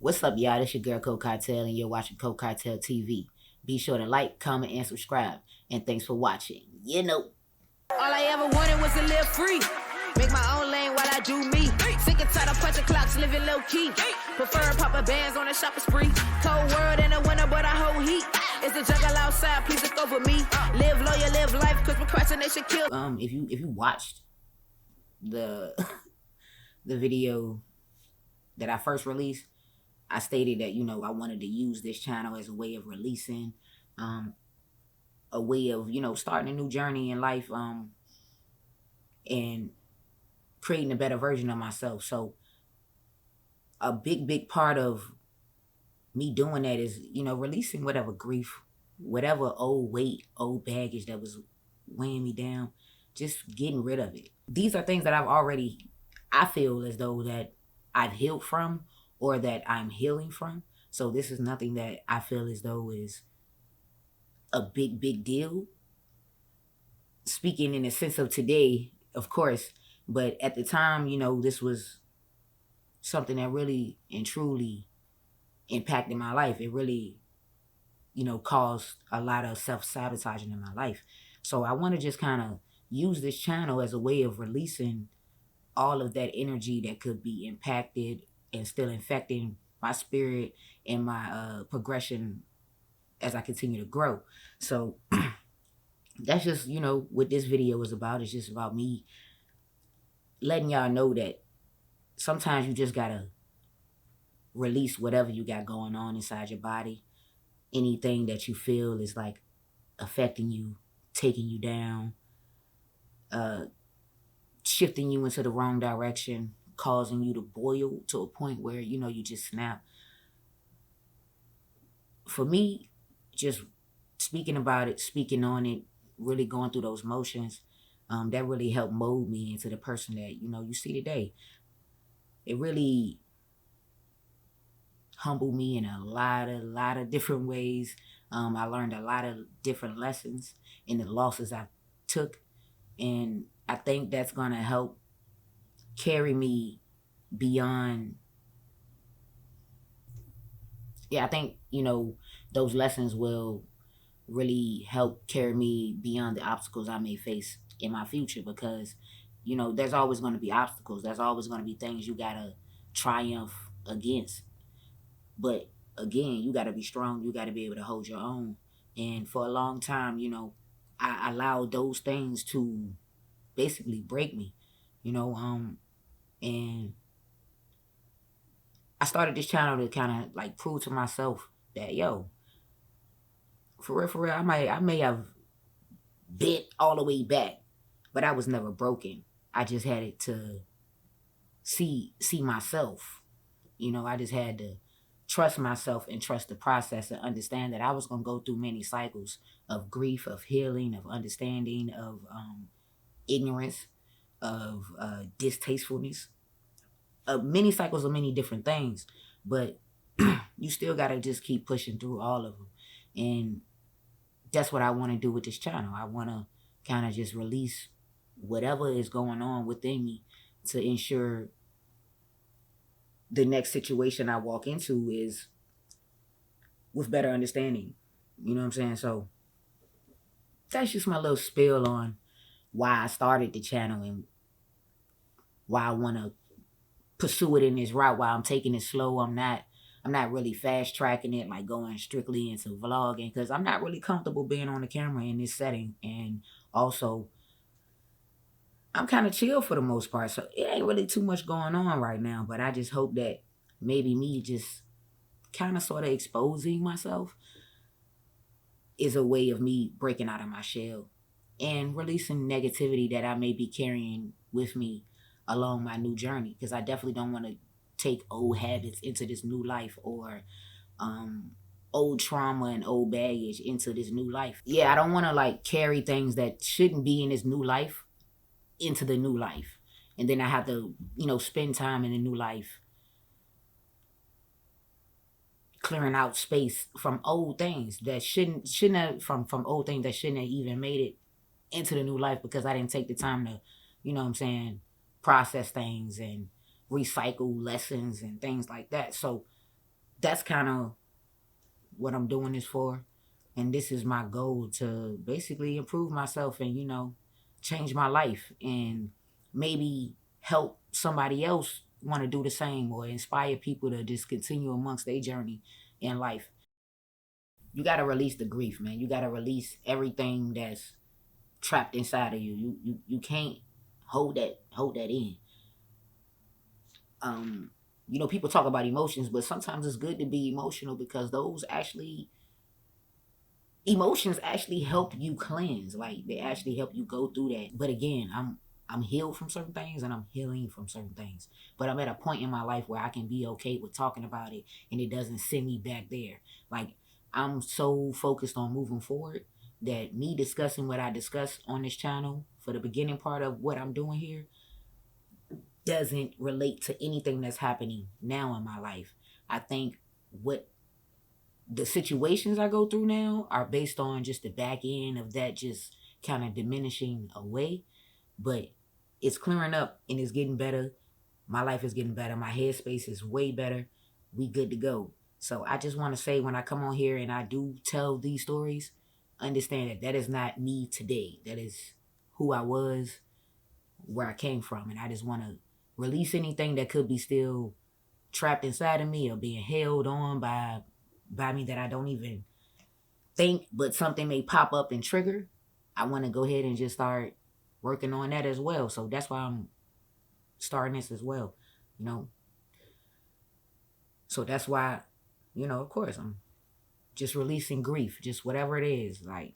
What's up, y'all? It's your girl CoCartel, and you're watching CoCartelTv. Be sure to like, comment, and subscribe. And thanks for watching. You know. All I ever wanted was to live free. Make my own lane while I do me. Sick and tired of punching clocks, living low key. Prefer popping bands on a shopping spree. Cold world in the winter, but I hold heat. It's the jungle outside, please look over me. Live loyal, live life, cause procrastination kill. If you watched the the video that I first released, I stated that, I wanted to use this channel as a way of releasing, a way of, starting a new journey in life, and creating a better version of myself. So a big part of me doing that is, releasing whatever grief, whatever old weight, old baggage that was weighing me down, just getting rid of it. These are things that I feel as though that I've healed from, or that I'm healing from. So this is nothing that I feel as though is a big deal. Speaking in the sense of today, of course, but at the time, this was something that really and truly impacted my life. It really, caused a lot of self-sabotaging in my life. So I want to just kind of use this channel as a way of releasing all of that energy that could be impacted and still infecting my spirit and my progression as I continue to grow. So that's just, what this video is about. It's just about me letting y'all know that sometimes you just gotta release whatever you got going on inside your body. Anything that you feel is like affecting you, taking you down, shifting you into the wrong direction, causing you to boil to a point where, you just snap. For me, just speaking about it, speaking on it, really going through those motions, that really helped mold me into the person that, you see today. It really humbled me in a lot of different ways. I learned a lot of different lessons in the losses I took. And I think that's going to help carry me beyond. I think, those lessons will really help carry me beyond the obstacles I may face in my future, because, there's always going to be obstacles. There's always going to be things you got to triumph against. But again, you got to be strong. You got to be able to hold your own. And for a long time, I allowed those things to basically break me, and I started this channel to kind of like prove to myself that, for real, I may have bent all the way back, but I was never broken. I just had it to see myself. I just had to trust myself and trust the process, and understand that I was going to go through many cycles of grief, of healing, of understanding, of ignorance, of distastefulness, of many cycles of many different things. But you still got to just keep pushing through all of them. And that's what I want to do with this channel. I want to kind of just release whatever is going on within me to ensure the next situation I walk into is with better understanding. You know what I'm saying? So that's just my little spiel on why I started the channel and why I want to pursue it in this route, why I'm taking it slow. I'm not really fast tracking it, like going strictly into vlogging, because I'm not really comfortable being on the camera in this setting. And also, I'm kind of chill for the most part, so it ain't really too much going on right now. But I just hope that maybe me just kind of sort of exposing myself is a way of me breaking out of my shell and releasing negativity that I may be carrying with me along my new journey, because I definitely don't want to take old habits into this new life, or old trauma and old baggage into this new life. I don't want to like carry things that shouldn't be in this new life into the new life, and then I have to, spend time in the new life clearing out space from old things that shouldn't have, from old things that shouldn't have even made it into the new life, because I didn't take the time to, process things and recycle lessons and things like that. So that's kind of what I'm doing this for. And this is my goal, to basically improve myself and, change my life and maybe help somebody else want to do the same, or inspire people to just continue amongst their journey in life. You got to release the grief, man. You got to release everything that's trapped inside of you. You can't hold that in. People talk about emotions, but sometimes it's good to be emotional, because emotions actually help you cleanse. Like, they actually help you go through that. But again, I'm healed from certain things, and I'm healing from certain things. But I'm at a point in my life where I can be okay with talking about it, and it doesn't send me back there. Like, I'm so focused on moving forward that me discussing what I discuss on this channel for the beginning part of what I'm doing here doesn't relate to anything that's happening now in my life. I think what the situations I go through now are based on just the back end of that just kind of diminishing away. But it's clearing up and it's getting better. My life is getting better. My headspace is way better. We good to go. So I just want to say, when I come on here and I do tell these stories, understand that that is not me today. That is who I was, where I came from. And I just want to release anything that could be still trapped inside of me or being held on by me that I don't even think, but something may pop up and trigger. I want to go ahead and just start working on that as well. So that's why I'm starting this as well, So that's why, of course, I'm just releasing grief, just whatever it is. Like,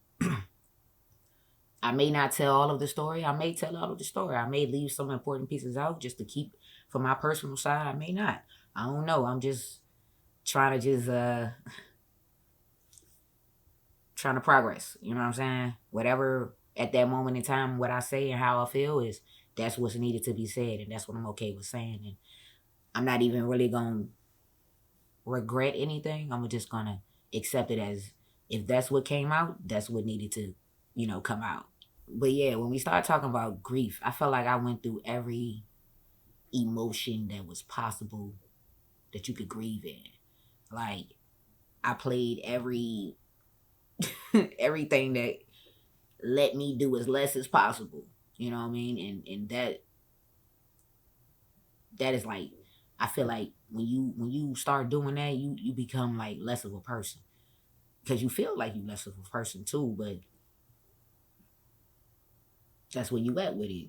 I may not tell all of the story. I may tell all of the story. I may leave some important pieces out just to keep for my personal side. I may not. I don't know. I'm just trying to trying to progress. You know what I'm saying? Whatever at that moment in time, what I say and how I feel that's what's needed to be said. And that's what I'm okay with saying. And I'm not even really going to regret anything. I'm just going to accept it as, if that's what came out, that's what needed to, come out. But yeah, when we start talking about grief, I felt like I went through every emotion that was possible that you could grieve in. Like, I played everything that let me do as less as possible. You know what I mean? And that is like, I feel like when you start doing that, you become like less of a person. Because you feel like you're less of a person too, but that's where you at with it.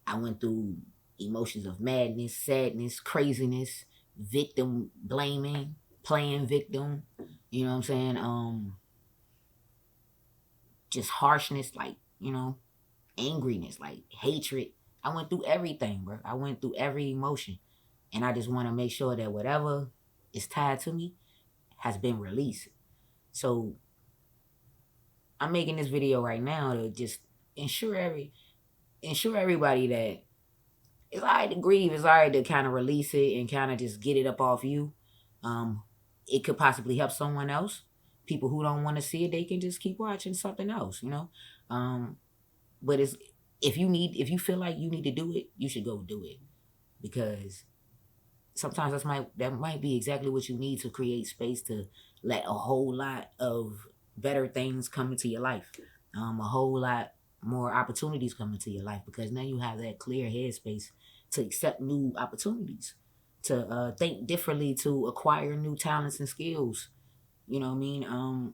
I went through emotions of madness, sadness, craziness, victim blaming, playing victim, you know what I'm saying? Just harshness, like, angriness, like hatred. I went through everything, bro. I went through every emotion. And I just want to make sure that whatever is tied to me has been released. So I'm making this video right now to just ensure everybody that it's all right to grieve. It's all right to kind of release it and kind of just get it up off you. It could possibly help someone else. People who don't want to see it, they can just keep watching something else, But if you feel like you need to do it, you should go do it. Because sometimes that might be exactly what you need to create space to let a whole lot of better things come into your life. A whole lot more opportunities come into your life, because now you have that clear headspace to accept new opportunities, to think differently, to acquire new talents and skills. You know what I mean?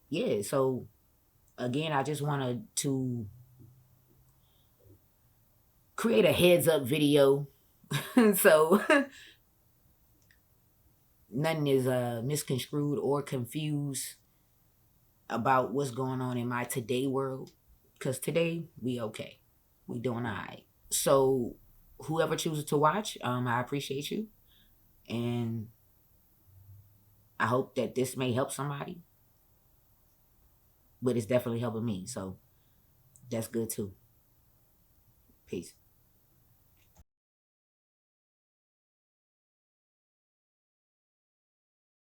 Yeah, so again, I just wanted to create a heads up video so nothing is misconstrued or confused about what's going on in my today world. Because today, we okay. We doing all right. So whoever chooses to watch, I appreciate you. And I hope that this may help somebody. But it's definitely helping me. So that's good too. Peace.